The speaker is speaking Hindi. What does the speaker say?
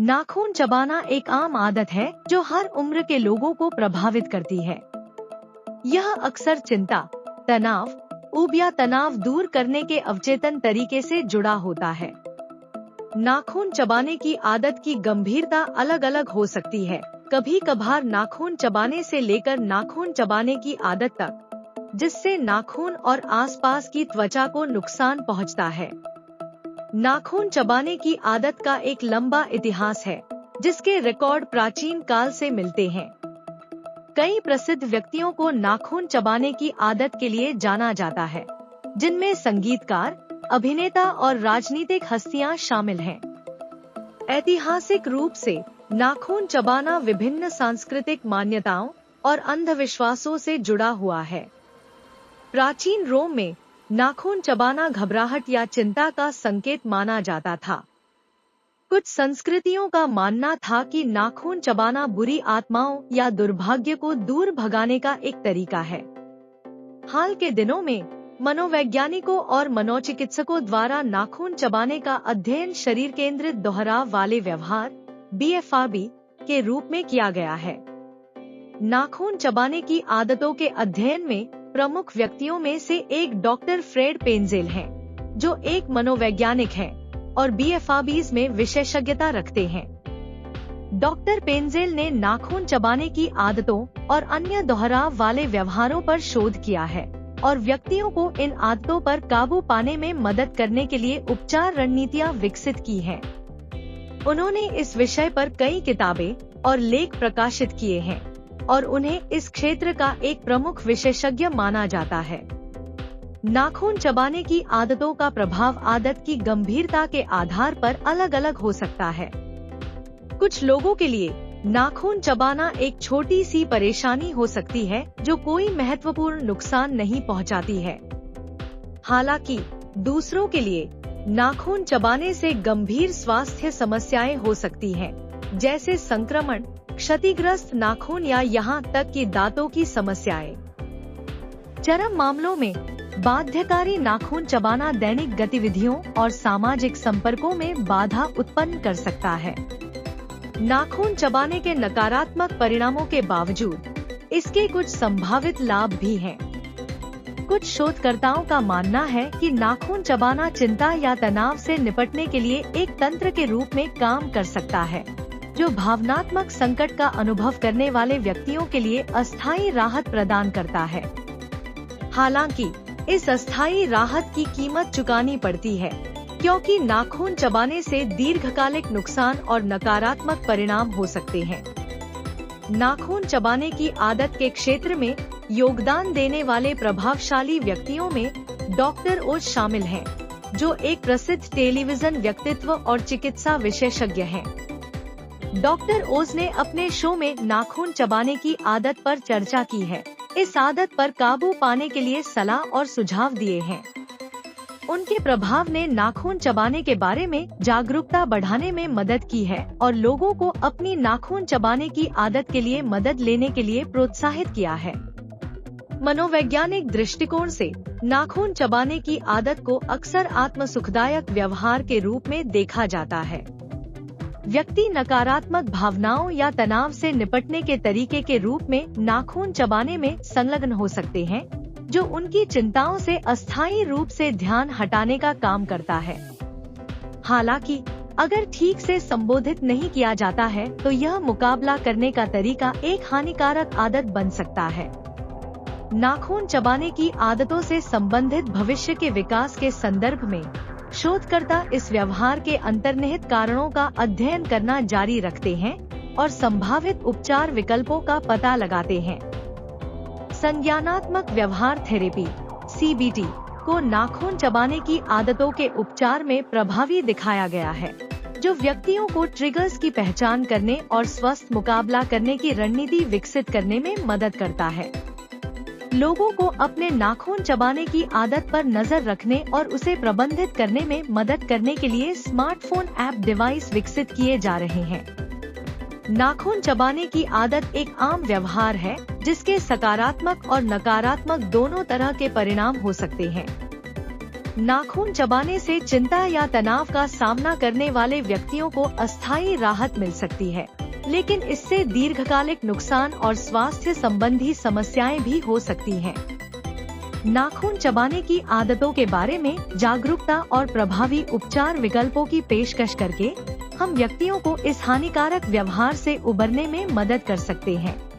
नाखून चबाना एक आम आदत है जो हर उम्र के लोगों को प्रभावित करती है। यह अक्सर चिंता, तनाव, ऊब या तनाव दूर करने के अवचेतन तरीके से जुड़ा होता है। नाखून चबाने की आदत की गंभीरता अलग अलग हो सकती है। कभी कभार नाखून चबाने से लेकर नाखून चबाने की आदत तक, जिससे नाखून और आसपास की त्वचा को नुकसान पहुंचता है। नाखून चबाने की आदत का एक लंबा इतिहास है, जिसके रिकॉर्ड प्राचीन काल से मिलते हैं। कई प्रसिद्ध व्यक्तियों को नाखून चबाने की आदत के लिए जाना जाता है, जिनमें संगीतकार, अभिनेता और राजनीतिक हस्तियां शामिल हैं। ऐतिहासिक रूप से नाखून चबाना विभिन्न सांस्कृतिक मान्यताओं और अंधविश्वासों से जुड़ा हुआ है। प्राचीन रोम में नाखून चबाना घबराहट या चिंता का संकेत माना जाता था। कुछ संस्कृतियों का मानना था कि नाखून चबाना बुरी आत्माओं या दुर्भाग्य को दूर भगाने का एक तरीका है। हाल के दिनों में मनोवैज्ञानिकों और मनोचिकित्सकों द्वारा नाखून चबाने का अध्ययन शरीर केंद्रित दोहराव वाले व्यवहार (BFRB) के रूप में किया गया है। नाखून चबाने की आदतों के अध्ययन में प्रमुख व्यक्तियों में से एक डॉक्टर फ्रेड पेंजेल हैं, जो एक मनोवैज्ञानिक हैं और BFRBs में विशेषज्ञता रखते हैं। डॉक्टर पेंजेल ने नाखून चबाने की आदतों और अन्य दोहराव वाले व्यवहारों पर शोध किया है और व्यक्तियों को इन आदतों पर काबू पाने में मदद करने के लिए उपचार रणनीतियां विकसित की हैं। उन्होंने इस विषय पर कई किताबें और लेख प्रकाशित किए हैं और उन्हें इस क्षेत्र का एक प्रमुख विशेषज्ञ माना जाता है। नाखून चबाने की आदतों का प्रभाव आदत की गंभीरता के आधार पर अलग अलग हो सकता है। कुछ लोगों के लिए नाखून चबाना एक छोटी सी परेशानी हो सकती है जो कोई महत्वपूर्ण नुकसान नहीं पहुंचाती है। हालांकि दूसरों के लिए नाखून चबाने से गंभीर स्वास्थ्य समस्याएं हो सकती हैं, जैसे संक्रमण, क्षतिग्रस्त नाखून या यहाँ तक कि दांतों की समस्याएं। चरम मामलों में बाध्यकारी नाखून चबाना दैनिक गतिविधियों और सामाजिक संपर्कों में बाधा उत्पन्न कर सकता है। नाखून चबाने के नकारात्मक परिणामों के बावजूद इसके कुछ संभावित लाभ भी हैं। कुछ शोधकर्ताओं का मानना है कि नाखून चबाना चिंता या तनाव से निपटने के लिए एक तंत्र के रूप में काम कर सकता है, जो भावनात्मक संकट का अनुभव करने वाले व्यक्तियों के लिए अस्थायी राहत प्रदान करता है। हालांकि इस अस्थायी राहत की कीमत चुकानी पड़ती है, क्योंकि नाखून चबाने से दीर्घकालिक नुकसान और नकारात्मक परिणाम हो सकते हैं। नाखून चबाने की आदत के क्षेत्र में योगदान देने वाले प्रभावशाली व्यक्तियों में डॉक्टर ओज शामिल हैं, जो एक प्रसिद्ध टेलीविजन व्यक्तित्व और चिकित्सा विशेषज्ञ हैं। डॉक्टर ओज ने अपने शो में नाखून चबाने की आदत पर चर्चा की है, इस आदत पर काबू पाने के लिए सलाह और सुझाव दिए हैं। उनके प्रभाव ने नाखून चबाने के बारे में जागरूकता बढ़ाने में मदद की है और लोगों को अपनी नाखून चबाने की आदत के लिए मदद लेने के लिए प्रोत्साहित किया है। मनोवैज्ञानिक दृष्टिकोण से नाखून चबाने की आदत को अक्सर आत्म-सुखदायक व्यवहार के रूप में देखा जाता है। व्यक्ति नकारात्मक भावनाओं या तनाव से निपटने के तरीके के रूप में नाखून चबाने में संलग्न हो सकते हैं, जो उनकी चिंताओं से अस्थायी रूप से ध्यान हटाने का काम करता है। हालांकि अगर ठीक से संबोधित नहीं किया जाता है तो यह मुकाबला करने का तरीका एक हानिकारक आदत बन सकता है। नाखून चबाने की आदतों से संबंधित भविष्य के विकास के संदर्भ में शोधकर्ता इस व्यवहार के अंतर्निहित कारणों का अध्ययन करना जारी रखते हैं और संभावित उपचार विकल्पों का पता लगाते हैं। संज्ञानात्मक व्यवहार थेरेपी (CBT) को नाखून चबाने की आदतों के उपचार में प्रभावी दिखाया गया है, जो व्यक्तियों को ट्रिगर्स की पहचान करने और स्वस्थ मुकाबला करने की रणनीति विकसित करने में मदद करता है। लोगों को अपने नाखून चबाने की आदत पर नजर रखने और उसे प्रबंधित करने में मदद करने के लिए स्मार्टफोन ऐप डिवाइस विकसित किए जा रहे हैं। नाखून चबाने की आदत एक आम व्यवहार है, जिसके सकारात्मक और नकारात्मक दोनों तरह के परिणाम हो सकते हैं। नाखून चबाने से चिंता या तनाव का सामना करने वाले व्यक्तियों को अस्थायी राहत मिल सकती है, लेकिन इससे दीर्घकालिक नुकसान और स्वास्थ्य संबंधी समस्याएं भी हो सकती हैं। नाखून चबाने की आदतों के बारे में जागरूकता और प्रभावी उपचार विकल्पों की पेशकश करके हम व्यक्तियों को इस हानिकारक व्यवहार से उबरने में मदद कर सकते हैं।